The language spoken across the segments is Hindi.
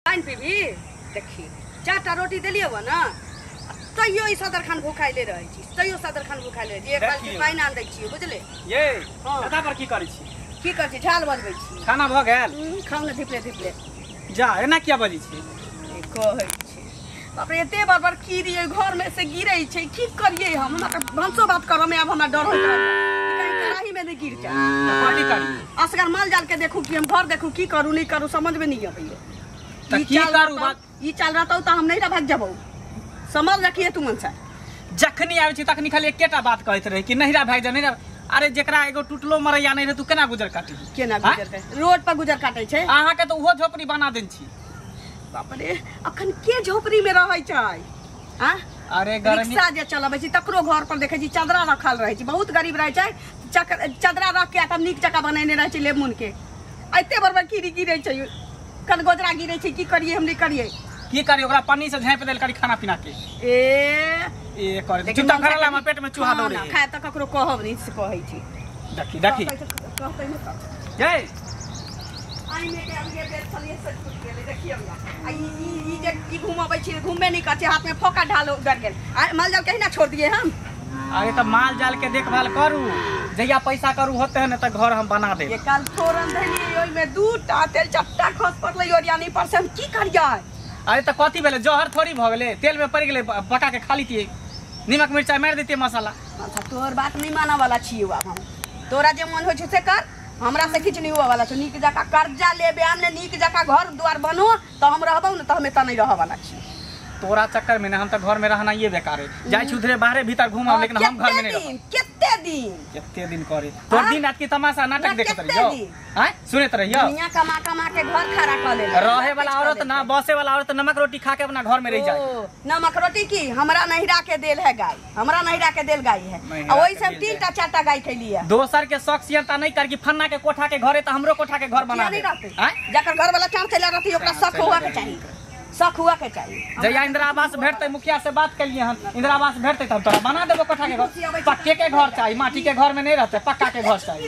पानी पीबी देखी 4टा रोटी दिलिए वो ना तैयो ई सदर खान भूखाइले रहै छी तैयो सदर खान भूखाइले एक बाल्टी पानी आन दै छी बुझले ये दादा पर की करै छी की कर छी झाल बजबै छी खाना भ गेल खाऊ न धिपले धिपले जा एना किया बजी छी कहै छी बाप रे एते बार की रे घर में से गिरै छै की करिए हम हमरा भंसो बात करऽ में अब हमरा डर होत कहीं कढ़ाई में नहीं गिर जाए पार्टी करी असगर माल जाल के देखू कि हम घर देखू की करू नहीं करू समझ में नहीं आबैए त की करू बात ई चल रहतौ त हम नहीं भाग जबौ समझ रखिए तू मनसा जखनी आबै छी तखनी खाली एकेटा बात कहैत रही कि नहिरा भाग जा नहिरा अरे जेकरा एगो टुटलो मरैया नहीं रहे तू केना गुजर काटी केना गुजर काटे रोड पर गुजर काटे छै अहाँ के तो ओहो झोपड़ी बना देन छी बाप रे अखन के झोपड़ी में रहै छै हां अरे गर्मी रिक्शा जे चलाबै छी तकरो घर पर देखै छी चदरा रखल रहै छी बहुत गरीब रहै छै चदरा रख के तब नीक जका बनेने रहै छै लेमून के एते बरबर कीरी गिरै छै कन गोजरा गिरै छै की करिए हम नहीं करिए की करी ओकरा पन्नी से झाँप देल करी खाना पीना के ए करे चुटा करला में पेट में चूहा दौड़े खाए त ककरो कहब नहीं से कहै छी देखी देखी कहतै न जय आई में के आगे बेट चलिए से छूट गेले देखिए हमरा ई जे की घुमाबै छी घुमबे नहीं करछे हाथ में फोका ढालो उधर गेल माल जाल कहीं ना छोड़ दिए हम अरे तो माल जाल के देखभाल करू जहिया पैसा करू होते है न त घर हम बना दे ये काल फोरन धनी ओइ में दूटा तेल चट्टा खस पड़लै ओरियानी पर से हम की करियै अरे तो कथी भेले जहर थोड़ी भ गेले तेल में पड़ गेले पका के खा लीतिए नमक मिर्चा मार देतिए मसाला अच्छा तोहर बात नहीं माना वाला छी अब हम तोरा जे मन होय छै से कर हमरा से किछ नहीं हुआ वाला छै नीक जका कर्जा लेबे हमने नीक जका घर द्वार बनो तो हम रहबौ न त हमें त नहीं रह वाला छी तोरा चक्कर में हम तो घर में रहना ये बेकार है जाय छुधरे बाहर भीतर घूमा लेकिन हम घर में नहीं रह केते दिन करे तोर दिन रात की तमाशा नाटक देखत रहियो हैं सुनत रहियो दुनिया कमा कमा के घर खड़ा कर ले रहे वाला औरत ना बसे वाला औरत नमक रोटी खा के अपना घर में रह जाए नमक रोटी की हमरा नहिरा के देल है गाय हमरा नहिरा के देल गाय है और वही से 3टा 4टा गाय खैली है दोसर के शौकियता नहीं कर कि फन्ना के कोठा के घरे त हमरो कोठा के घर बना दे हैं जकर घर वाला चांद चला रहती ओकरा शक हुआ के चाहिए शक हुआ के चाहिए जया इंदिरा आवास भेटते मुखिया से बात कलिए हम इंदिरा आवास भेटते तब तोरा बना देबो कोठा के घर पक्के के घर चाहिए माटी के घर में नहीं रहते पक्का के घर चाहिए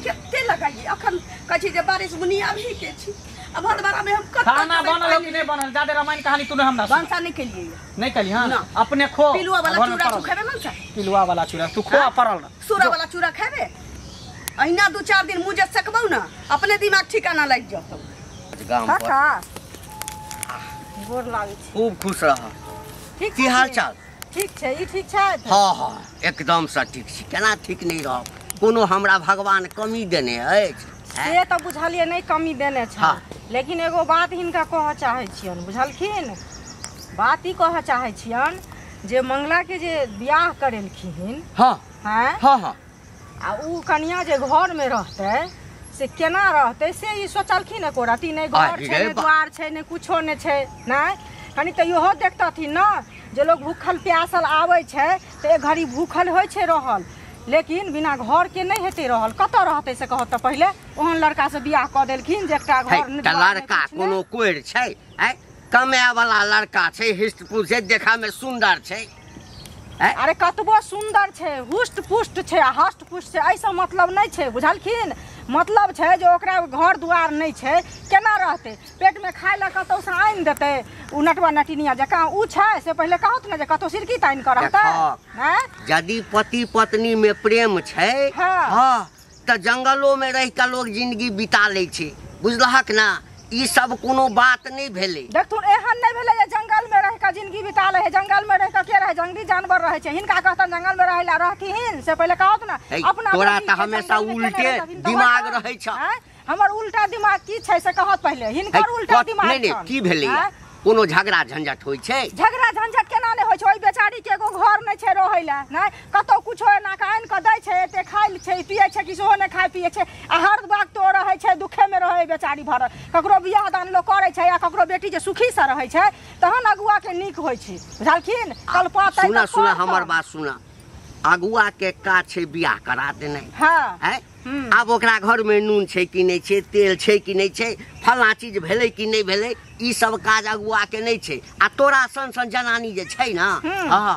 केते लगाइए अखन कछि जे बारिश बुनिया भी के छी अब हदबारा में हम खाना बनल हो कि नहीं बनल ज्यादा रामायण कहानी तूने हमरा बनसा नहीं कलिए नहीं कली हां अपने खो पिलुआ वाला चूड़ा तू खेबे मन सा पिलुआ वाला चूड़ा तू खो परल सूरा वाला चूड़ा खेबे अहिना 2-4 दिन मुझे सकबौ ना अपने दिमाग ठिकाना लग जातो गांव पर गोर लागे छी खूब खुश रह ठीक की हाल चाल ठीक छै ई ठीक छै हां हां एकदम से ठीक छी केना ठीक नहीं रह कोनो हमरा भगवान कमी देने अछि से त बुझलिए नहीं कमी देने छै लेकिन एगो बात हिनका कह चाहे छियन बुझलखिन बात ई कह चाहे छियन जे मंगला के जे बियाह करेलखिन हां हैं हां हां आ उ कन्या जे घर में रहते से केना रहते से ई सोचलखिन एको राती नहीं घर छै नहीं द्वार छै नहीं कुछो नहीं छै नहीं कनी त इहो देखतथिन ना जे लोग भूखल प्यासल आवे छै त एक घड़ी भूखल होय छै रहल लेकिन बिना घर के नहीं हेते रहल कत रहते से कहत त पहिले ओहन लड़का से बियाह क देलखिन जेकटा घर नहीं लड़का कोनो कोइर छै कमाए वाला लड़का छै हिष्टपुष्ट छै देखा में सुंदर छै अरे कतबो सुंदर छै हुष्ट पुष्ट छै हष्ट पुष्ट छै ऐसा मतलब नहीं छै बुझलखिन मतलब छै जे ओकरा घर द्वार नहीं छै केना रहते पेट में खाय ल कतौ से आइन देते उ नटवा नटिनिया जका उ छै से पहिले कहत न जे कतौ सिरकी ताइन कर रहता हैं यदि पति पत्नी में प्रेम छै हां त जंगलों में रह के लोग जिंदगी बिता ले छै बुझलहक ना ई सब कोनो बात नहीं भेले देख तू एहन नहीं भेले जे जंगल में रह के जिंदगी बिता ले है जंगल में रह के रहे जंगली जानवर रहे छै हिनका कहतन जंगल में रहला रहथिन से पहिले कहत ना अपना तोरा त हमेशा उल्टे दिमाग रहे छ हमर उल्टा दिमाग की छै से कहत पहिले हिनकर उल्टा दिमाग नहीं नहीं की भेले कोनो झगड़ा झंझट होय छै झगड़ा झंझट केना नहीं होय छै ओइ बेचारी के एगो घर नहीं छै रहैला नहीं कतो कुछो ना काइन क दै छै एते खाइ छै पिए छै किछो ने खाइ पिए छै आ हर वक्त तो रहै छै दुखे में रहै बेचारी भर ककरो बियाह दान लोग करे छै या ककरो बेटी जे सुखी से रहै छै तहन अगुआ के नीक होय छै बुझलखिन कल्पता सुना सुना हमर बात सुना अगुआ के का छै बियाह करा देने हां अब ओकरा घर में नून छै कि नहीं छै तेल छै कि नहीं छै फला चीज भेले कि नहीं भेले ई सब काज अगुआ के नहीं छै आ तोरा सन सन जनानी जे छै ना हां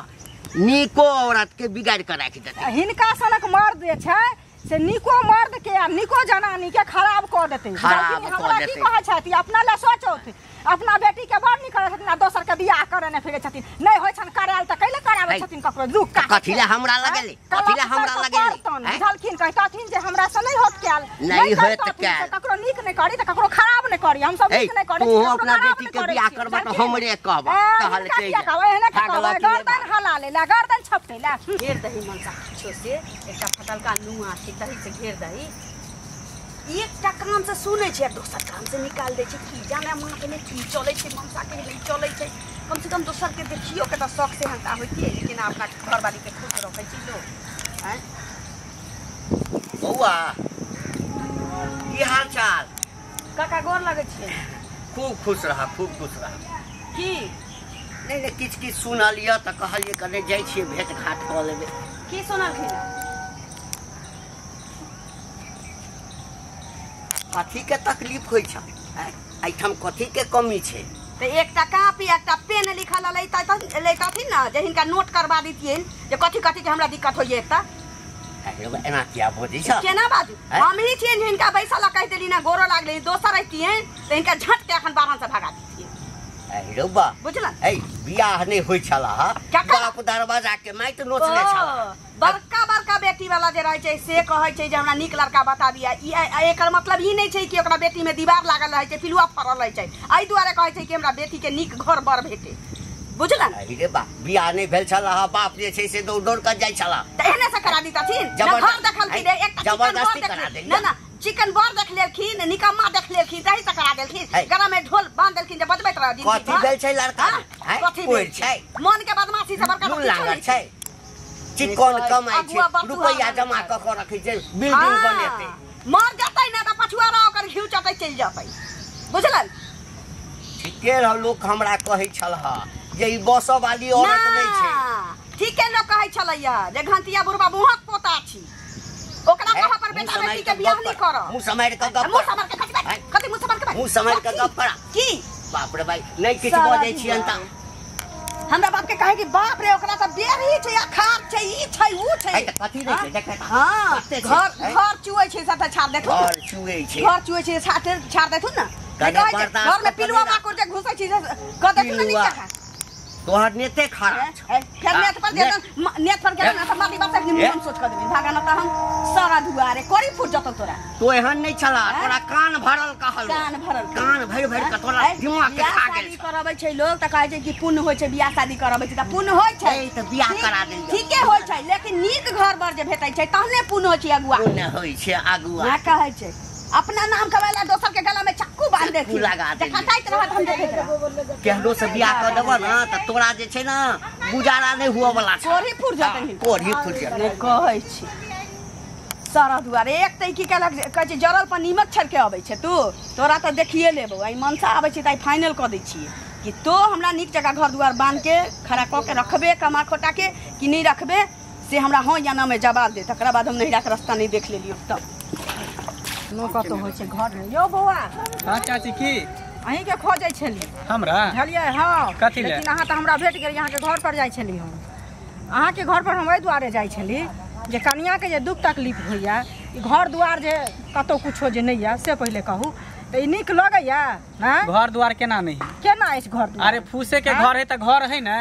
नीको औरत के बिगाड़ के राख देते हिनका सनक मर्द जे छै से नीको मर्द के आ नीको जनानी के खराब क देते खराब क देते हमरा की कहै छथि अपना ला सोचौत अपना बेटी के बड़ नहीं करे छथिन आ दोसर के बियाह करे ने फिरे छथिन नहीं होय छन कराल त कैले करावे छथिन ककरो दुख का कथिला हमरा लगेले कथिला हमरा लगेले झलखिन कहि कहथिन जे हमरा से नहीं होत कैल नहीं होत कैल ककरो नीक नहीं करी त ककरो खराब नहीं करी हम सब नीक नहीं करी तू अपना बेटी के बियाह करबा त हमरे कहब कहल के गर्दन हला ले ला गर्दन छपटे ला घेर दही मनसा किछो से एकटा फटलका नुआ से दही से घेर दही एकटा काम से सुनै छै दोसर काम से निकाल दै छै की जाने मां के नहीं की चलै छै मनसा के नहीं चलै छै कम से कम दोसर के देखियो के त शौक से हंका होइते लेकिन अपना घरवाली के खुश रखै छी लोग हैं बौआ की हाल चाल काका गोर लगै छै खूब खुश रहा की नहीं किछ किछ सुनलिए त कहलिए कने जाइ छिए भेंट घाट क लेबे की सुनलखिन कथी के तकलीफ होई छ आइठम कथी के कमी छै तो एकटा कापी एकटा पेन लिखल लेताथिन ना जे हिनका नोट करबा दितियन जे कथी कथी के हमरा दिक्कत होइए एकटा एना किया बोझी छ केना बाजू हम ही छियन हिनका बैसल कहि देली ना गोरो लागले दोसर रहतियन त हिनका झट के अखन बाहर से भगा दितियन ए रौबा बुझला ए बियाह नहीं होई छला बाप दरवाजा के माइट नोचले छला बड़का बड़का बेटी वाला जे रहै छै से कहै छै जे हमरा नीक लड़का बता दिया ई एकर मतलब ई नहीं छै कि ओकरा बेटी में दीवार लागल रहै छै पिलुआ फरल रहै छै एहि दुआरे कहै छै कि हमरा बेटी के नीक घर बर भेटे बुझला रे बा बियाह नहीं भेल छला बाप जे छै से दौड़ दौड़ के जाय छला त एने से करा दिताथिन घर देखल की रे एकटा जबरदस्ती करा दे ना चिकन बर देख लेलखिन निकम्मा देख लेलखिन तही से करा देलखिन गला में ढोल बांध देलखिन जे बजबैत रह दिन कथी भेल छै लड़का कथी भेल छै मन के बदमाशी से बड़का लागल छै चिकन कमाई छै रुपया जमा क के रखै छै बिल्डिंग बनेते मर जतै ना त पछुआरा ओकर घिउ चटै चल जतै बुझलन ठीके रह लोग हमरा कहै छलहा जे ई बस वाली औरत नहीं छै ठीके लोग कहै छलैया जे घंटिया बुढ़बा मुहक पोता छी ओकरा कहा पर बेटा बेटी के बियाह नहीं करो मुंह समार के गप मुंह समार के कथि मुंह समार के मुंह समार के गप करा की बाप रे भाई नहीं किछ बजै छियन त हमरा बाप के कहे कि बाप रे ओकरा त बेरी छै अखार छै ई छै ऊ छै कथि नहीं छै देखै हां घर चुए छै साथ छाड़ देखो घर चुए छै छाड़ देखो ना घर में पिलुआ माकुर जे घुसै छै क देखो ना नीचा तोहर नेते खराब फिर नेत पर दे नेत पर के ना समाधि बात के मुंह सोच कर देबी भागा ना त हम सारा दुआरे कोरी फुट जतो तोरा तो एहन नहीं छला तोरा कान भरल कहल कान भर भर के तोरा दिमाग के खा गेल करबै छै लोग त कहै छै कि पुण्य होय छै बियाह शादी करबै छै त पुण्य होय छै त बियाह करा देल ठीके होय छै लेकिन नीक घर बर जे भेटै छै तहने पुण्य होय छै अगुआ पुण्य होय छै अगुआ ना कहै छै अपना नाम कमाला दोसर के गला में चक्कू बांध दे लगा दे खटाइत रहत हम देखैत रह केहनो से बियाह कर देबो ना त तोरा जे छै ना गुजारा नहीं हुआ वाला छै कोरी फुट जतै कोरी फुट जतै कहै छी सारा दुआरे एक तै की कहलक कहै छै जरल पर नीमक छड़के आबै छै तोरा त देखिए लेबो आई मनसा आबै छै त आई फाइनल क दै छियै कि तो हमरा नीक जगह घर दुआर बांध के खड़ा क के रखबे कमा खोटा के कि नहीं रखबे से हमरा हां या ना में जवाब दे तकरा बाद हम नहिरा के रास्ता नहीं देख लेलियो तब नो कतो होय छै घर में यो बौआ हां चाची की अहीं के खोजै छली हमरा झलिए हां कथि ले लेकिन अहाँ त हमरा भेट गेल यहाँ के घर पर जाय छली हम अहाँ के घर पर हम एहि दुआरे जाय छली जे कन्या के जे दुख तकलीफ होइया ई घर दुआर जे कतो कुछो जे नहीं या से पहले कहू त ई नीक लगैया हां घर दुआर केना नहीं केना इस घर दुआर अरे फूसे के घर है त घर है ना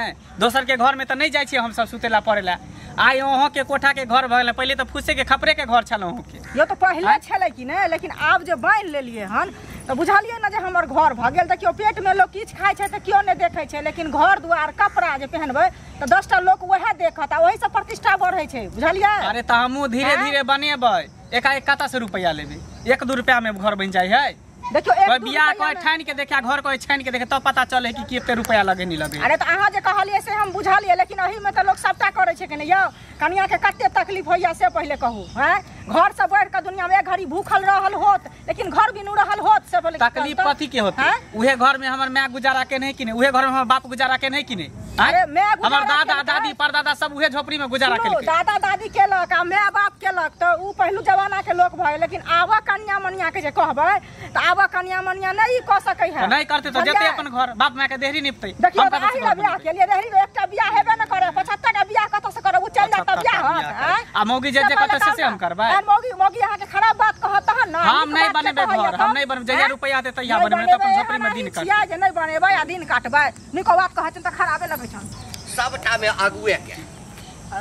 दोसर के घर में त नहीं जाय छी हम सब सुतेला पड़ेला आई ओहो के कोठा के घर भले पहले तो फूसे के खपरे के घर छलो के यो तो पहले छले कि नै लेकिन आब जे बांध लेलिए हन तो बुझालिए ना जे हमर घर भ गेल देखियो पेट में लोग किछ खाय छै त कियो नै देखै छै लेकिन घर दुआर कपड़ा जे पहनबै त 10 टा लोग वहे देखत आ ओहि से प्रतिष्ठा बढ़ै छै बुझालिए अरे त हमहु धीरे धीरे बनेबै एकाएक कता से रुपया लेबे 1-2 रुपया में घर बन जाय है देखियो एक बियाह कोई ठान के देखा घर कोई छान के देखे तो पता चले कि केते रुपया लगे नहीं लगे अरे त अहाँ जे कहलिए से हम बुझालिए लेकिन अही में त लोग सबटा करे छै कि नै यौ कन्या के कते तकलीफ होइया से पहले कहू हैं घर से बढ़ के दुनिया में एक घड़ी भूखल रहल होत लेकिन घर बिनु रहल होत से बोले तकलीफ कथी के होत उहे घर में हमर माय गुजारा के नहीं किने उहे घर में हमर बाप गुजारा के नहीं किने अरे मैं हमर दादा दादी परदादा सब उहे झोपड़ी में गुजारा केलके दादा दादी केलक आ माय बाप केलक त उ पहलू जमाना के लोग भय लेकिन आवा कन्या मनिया के जे कहबै त आवा कन्या मनिया नहीं क सकै है नहीं करते तो जते अपन घर बाप माय के देहरी निपतै देखियो बियाह के लिए देहरी एकटा बियाह हेबे न करे 75 का बियाह कत से करे उ चल तब बियाह होत आ मौगी जे कहत से हम करबै मौगी अहाँ के खराब बात कहत ह ना हम नहीं बनेबे घर हम नहीं बनब जहिया रुपया देतै तहिया बनबे त अपन झोपड़ी में दिन काट जे नहीं बनेबै आ दिन काटबै निको बात कहत त खराबे लगै छन सबटा में अगुए के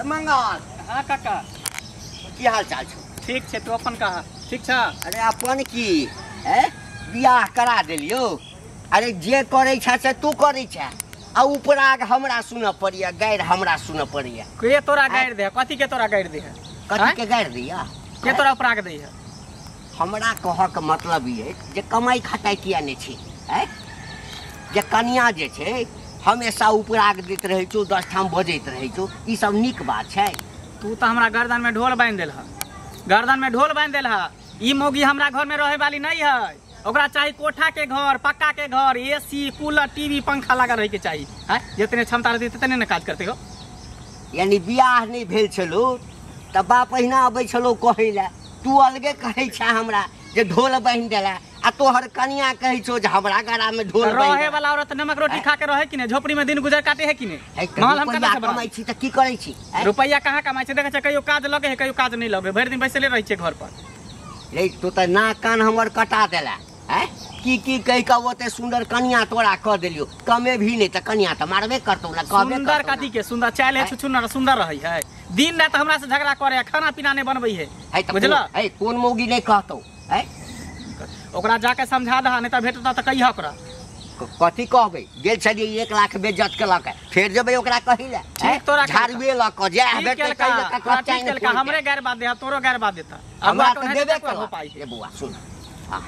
मंगल। हां काका की हाल चाल छौ? ठीक छै, तू अपन कहा ठीक छ? अरे अपन की बियाह करा देलियो। अरे जे करे छ से तू करे छ आ उपराग हमरा सुन पड़िया गैर हमरा सुन पड़िया। के तोरा गाड़ दे कथि के तोरा गाड़ दे कथि के गाड़ दिया के तोरा उपराग दे है? हमरा कह के मतलब ये जे कमाई खटाई किया नहीं छी जे कन्या जे छै हमेशा उपराग दैत रहै छौ 10 ठाम बजैत रहै छौ ई सब नीक बात छै। तू तो हमरा गर्दन में ढोल बांध देल ह गर्दन में ढोल बांध देल ह। ई मौगी हमरा घर में रहे वाली नहीं है। ओकरा चाहिए कोठा के घर पक्का के घर एसी कूलर टीवी पंखा लगा रहे के चाहिए है जितने क्षमता रहती ततने न काज करते हो। यानी बियाह नहीं भेल छलो त बाप पहिना अबै छलो कहै ला तू अलगे कहै छ हमरा जे ढोल बांध देला आ तोहर कन्या कहै छो जे हमरा गला में ढोल बांध रहे वाला औरत नमक रोटी खा के रहे कि नहीं झोपड़ी में दिन गुजर काटे है कि नहीं? माल हम कहां से कमाई छी त की करै छी? रुपया कहां कमाई छी देखे छ कहियो काज लगे है कहियो काज नहीं लगे भर दिन बैसले रहै छै घर पर। रे तू त ना कान हमर कटा देला है की कह के ओते सुंदर कन्या तोरा कह देलियो कमे भी नहीं त कन्या त मारबे करतौ ना कहबे सुंदर कथि के सुंदर चाल है छुछुनर सुंदर रही है दिन रात हमरा से झगड़ा करे खाना पीना नहीं बनबै है बुझला है कोन मौगी नहीं कहतौ है ओकरा जाके समझा दहा नहीं त भेटता त कहिया ओकरा कथि कहबै गेल छलिए 1 लाख बेइज्जत केलक फेर जेबै ओकरा कहिला ठीक तोरा झाड़ुए ल क जा बेटे कहिला का हमरे गैर बात दे तोरो गैर बात देता हमरा त देबे हो पाई रे बुआ सुन हां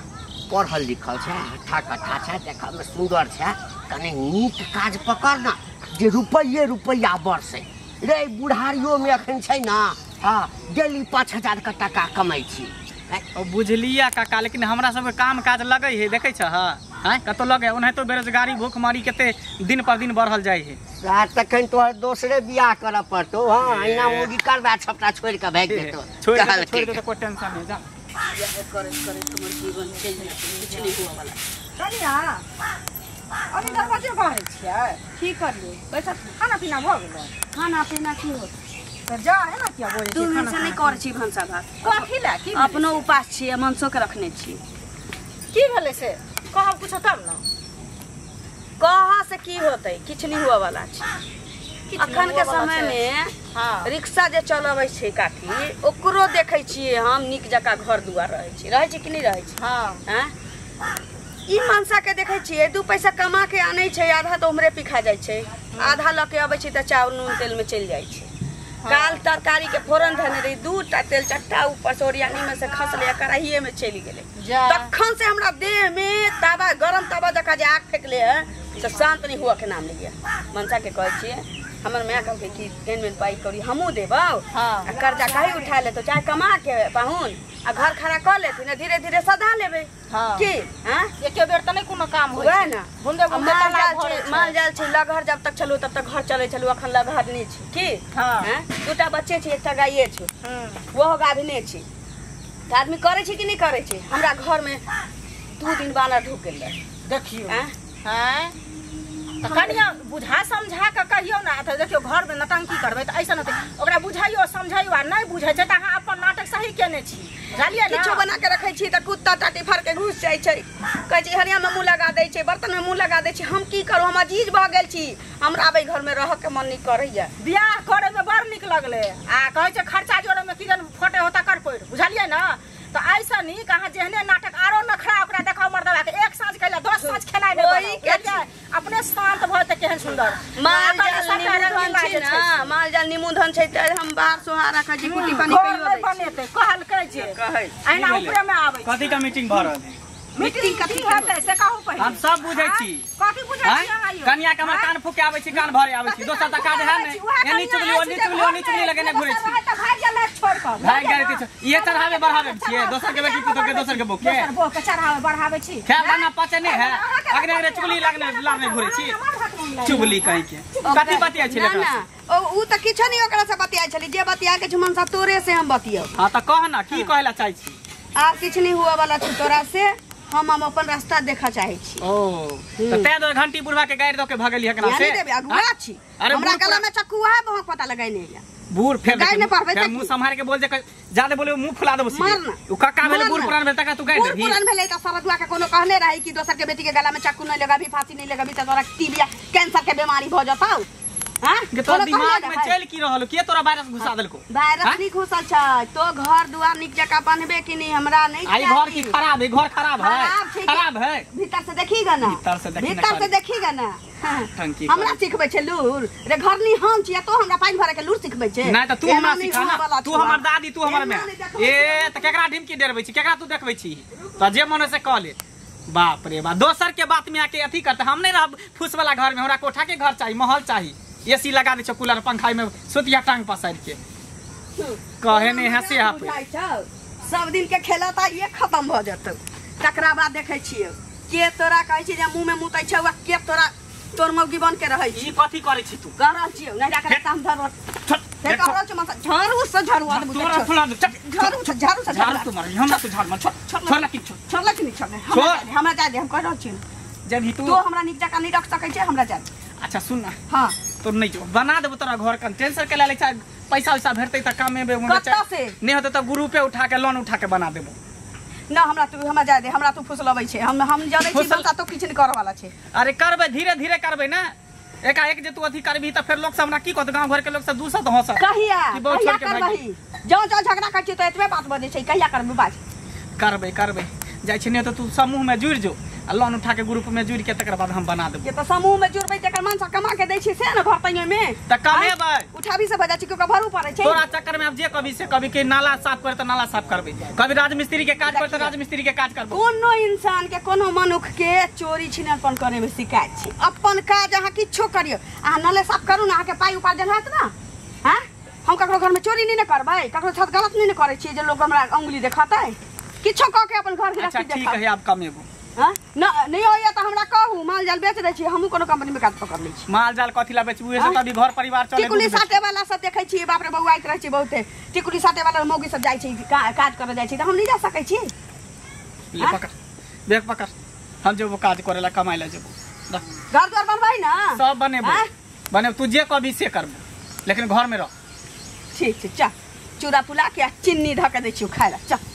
पढ़ल लिखल छै हठा कठा छै देखा में सुंदर छै कने नीक काज पकड़ ना जे रुपया बरसे रे बुढ़ारियो में अखन छै ना हां डेली 5000 का टका कमाई छी। ओ बुझलिया काका लेकिन हमरा सब काम काज लगे है देखे छ हां कतो लगे ओने तो बेरोजगारी भूखमरी केते दिन पर दिन बढ़ल जाय है साथ तखन तोहर दोसरे बियाह कर पड़तो हां एना मोगी करबा छपटा छोड़ के भाग देतो छोड़ दे तो कोई टेंशन नहीं जा करे हमर जीवन चल कुछ नहीं हुआ वाला कन्या अभी दरवाजे बाहर छियै की करिए बैठा खाना पीना भ गेलै? खाना पीना की होत त जा है ना क्या बोले तू हमसे नहीं कर छी भंसा भात कथि ला की अपनो उपास छी मनसो के रखने छी की भेले से कहब कुछ तब ना कहा से की होतै किछ नहीं हुआ वाला छी। अखन के समय में हां रिक्शा जे चलाबै छै काठी ओकरो देखै छियै हम निक जका घर दुआर रहै छी कि नहीं रहै छी? हां हैं ई मनसा के देखै छियै 2 पैसा कमा के आनै छै आधा तो हमरे पिखा जाइ छै आधा ल के आबै छै त चाउर नून तेल में चल जाइ छै। काल तरकारी के फोरन धने रही 2टा तेल चट्टा ऊपर से ओरियानी में से खस लिया कढ़ाइए में चली गेले तखन से हमरा देह में तावा गरम तावा जका जे आग फेकले है से शांत नहीं हुआ के नाम लिया मनसा के कहै छियै हमर माय कहै कि पेन पाई करी हमहू देबौ हां कर्जा कहीं उठा ले तो चाहे कमा के पाहुन आ घर खड़ा कर लेथिन ना धीरे धीरे सधा लेबे हां की हां एके बेर त नहीं कोनो काम होय है ना बुंदे माल जाल छै लगहर जब तक चलू तब तक घर चले चलू अखन लगहर नहीं छै की हां हैं 2टा बच्चे छै एकटा गाये छै वो गाभिने छै त आदमी करे छै कि नहीं करे छै? हमरा घर में 2 दिन बानर ढुक गेल देखियो हैं त कन्या बुझा समझा के कहियो ना त देखियो घर में नटंकी करबै त ऐसा नते ओकरा बुझाइयो समझाइयो आ नहीं बुझै छै त अहाँ अपन नाटक सही केने छी जानिए ना किछो बना के रखै छी त कुत्ता टाटी फाड़ के घुस जाइ छै कहै छै हरिया में मुंह लगा दै छै बर्तन में मुंह लगा दै छै हम की करू हम अजीज भ गेल छी हमरा आबै घर में रह के मन नहीं करैया बियाह करे में बड़ निक लगले आ कहै छै खर्चा जोड़े में किरण फोटे होता कर पड़ बुझलिए ना तो ऐसा नहीं कहा जेहने नाटक आरो नखरा ओकरा देखाओ मर्दवा के एक साँझ कैला 10 साँझ खेनाइ नहीं अपने शांत भ त केहन सुंदर माल जाल निमुधन छै त हम बाहर सोहारा का जी कुटी पानी कहियो दै बनेते कहल कहै एना ऊपरे में आबै कथि का मीटिंग भ रहल है? मीटिंग कथि हेतै से कहू पहिले हम सब बुझै छी कथि बुझै छी अहाँ यो कन्या के हमर कान फुके आबै छी कान भरे आबै छी दोसर त काज है नै एनी चुगली लगेने घुरै छी त भाग गेलै छोड़ के भाग गेल किछ ये चढ़ावे बढ़ावे छियै दोसर के बेटी पुतो के दोसर के बोके दोसर बोह के चढ़ावे बढ़ावे छी खाए दाना पचे नहीं है अगने चुगली लगने घुरै छी चुगली कहि के कथि बतिया छी ना ऊ त किछ नहीं ओकरा से बतिया छली जे बतिया के जुमन सा तोरे से हम बतियो हां त कह ना की कहला चाहि छी आब किछ नहीं हुआ वाला छै तोरा से हम अपन रास्ता देखा चाहे छी ओ त ते 2 घंटी बुढ़वा के गाड़ दो के भगली हकना से नहीं देबे अगुआ छी हमरा गला में चक्कू है बहुत पता लगाई नहीं बूढ़ फिर गाय ने पढ़बे फिर मुंह संभाल के बोल दे ज्यादा बोले मुंह फुला देबो मारना। उ कक्का भेले बूढ़ पुरान भेल तका तू गाय बूढ़ देबी पुरान भेले त सरदुआ के कोनो कहले रही कि दोसर के बेटी के गला में चाकू नहीं लगाबी फांसी नहीं लगाबी त तोरा टीबी कैंसर के बीमारी भ जतौ हां के तोरा दिमाग में चल की रहल के तोरा वायरस घुसा देलको वायरस हाँ? नहीं घुसल छै तो घर दुआर निक जका बनबे कि नहीं हमरा नहीं आई घर की खराब है घर खराब है खराब छै कि- खराब है भीतर से देखीगा ना भीतर से देखीगा ना हाँ। टंकी हमरा सिखबै छै लूर रे घरनी हम छियै तो हमरा पानी भरे के लूर सिखबै छै नहीं तो तू एना हमरा नहीं सिखा हुआ ना वाला तू छुआ। हमर दादी तू हमर एना मां नहीं देखबै ए त केकरा ढिमकी डरबै छी केकरा तू देखबै छी तो जे मन से कह ले बाप रे बाप दोसर के बात में आके अथी करते हम नहीं रह फूस वाला घर में हमरा कोठा के घर चाहिए महल चाहिए एसी लगा दे छो कूलर पंखा में सुतिया टांग पसार के कहे नहीं हंसे यहाँ पे बुझाइ छौ, सब दिन के खेला ता ये खत्म भ जतौ तकरा बाद देखै छियै के तोरा कहै छी जे मुंह में मुतै छौ आ के तोरा तोर मौगी बन के रहै छी ई कथी करे छी तू कर रहल छियै नहीं राखे काम धर से कर रहल छ मत झाड़ू से झाड़ू आदमी तोरा फुला दे झाड़ू से झाड़ तू मार हमरा से झाड़ मत छोड़ ना किछो छोड़ला कि नहीं छोड़ले छोड़। हमरा जाय दे हम कह रहल छी जब ही तू तो हमरा निक जका नहीं रख सकै छै हमरा जाय अच्छा सुन ना हां तो नहीं जो बना देबो तोरा घर का टेंशन के ले पैसा वैसा भेटतै त काम में कत्ता से नहीं होते तो ग्रुप पे उठा के लोन उठा के बना देबो ना हमरा तू हमरा जाय दे हमरा तू फुसलबै छै हम जानै छी फुसल- बच्चा तो किछ नहीं करे वाला छै अरे करबे धीरे धीरे करबे ना एकाएक जे तू अथी करबी त फिर लोग सब हमरा की कहत गांव घर के लोग सब दूसरा तो हंस कहिया कि बहुत कहिया छोड़ के भागी। करबही जो जो झगड़ा कर छी तो एतबे बात बजे छै कहिया करबी बाज करबे जाय छी नहीं तो तू समूह में जुड़ जो आ लोन उठा के ग्रुप में जुड़ के तकर बाद हम बना देबो ये तो समूह में जुड़बै तेकर मन से कमा के दै छी से न घर तैयो में त कमेबै उठाबी से बजा छी के भरू पड़ै छै तोरा चक्कर में अब जे कभी से कभी के नाला साफ करे तो नाला साफ करबे कभी राजमिस्त्री के काज करे तो राजमिस्त्री के काज करबो कोनो इंसान के कोनो मनुख के चोरी छिनरपन करे में शिकायत छै अपन काज अहाँ किछो करियो अहाँ नले साफ करू ना अहाँ के पाई उपार्जन हैत ना हैं हम ककरो घर में चोरी नहीं न करबै ककरो साथ गलत नहीं न करै छी जे लोग हमरा अंगुली देखातै किछो क के अपन घर अच्छा गृहस्थी ठीक देखा है आप कमेबो हां नहीं होइए तो हमरा कहू माल जाल बेच दै छी हमहू कोनो कंपनी में काज पकड़ लै छी माल जाल कथी ला बेचबू से तभी घर परिवार चले टिकुली साटे वाला सब देखै छी बाप रे बौआइत रहै छी बहुते टिकुली साटे वाला मौगी सब जाइ छै काज करे जाइ छै त हम नहीं जा सकै छी ले पकड़ देख पकड़ हम जेबो काज करे ला कमाई ला जेबो घर द्वार बनबै ना सब बनेबो हाँ? बने तू जे कभी से करबो लेकिन घर में रह ठीक छै चल चूड़ा पुला के आ चीनी धऽ के दै छी खाय ला चल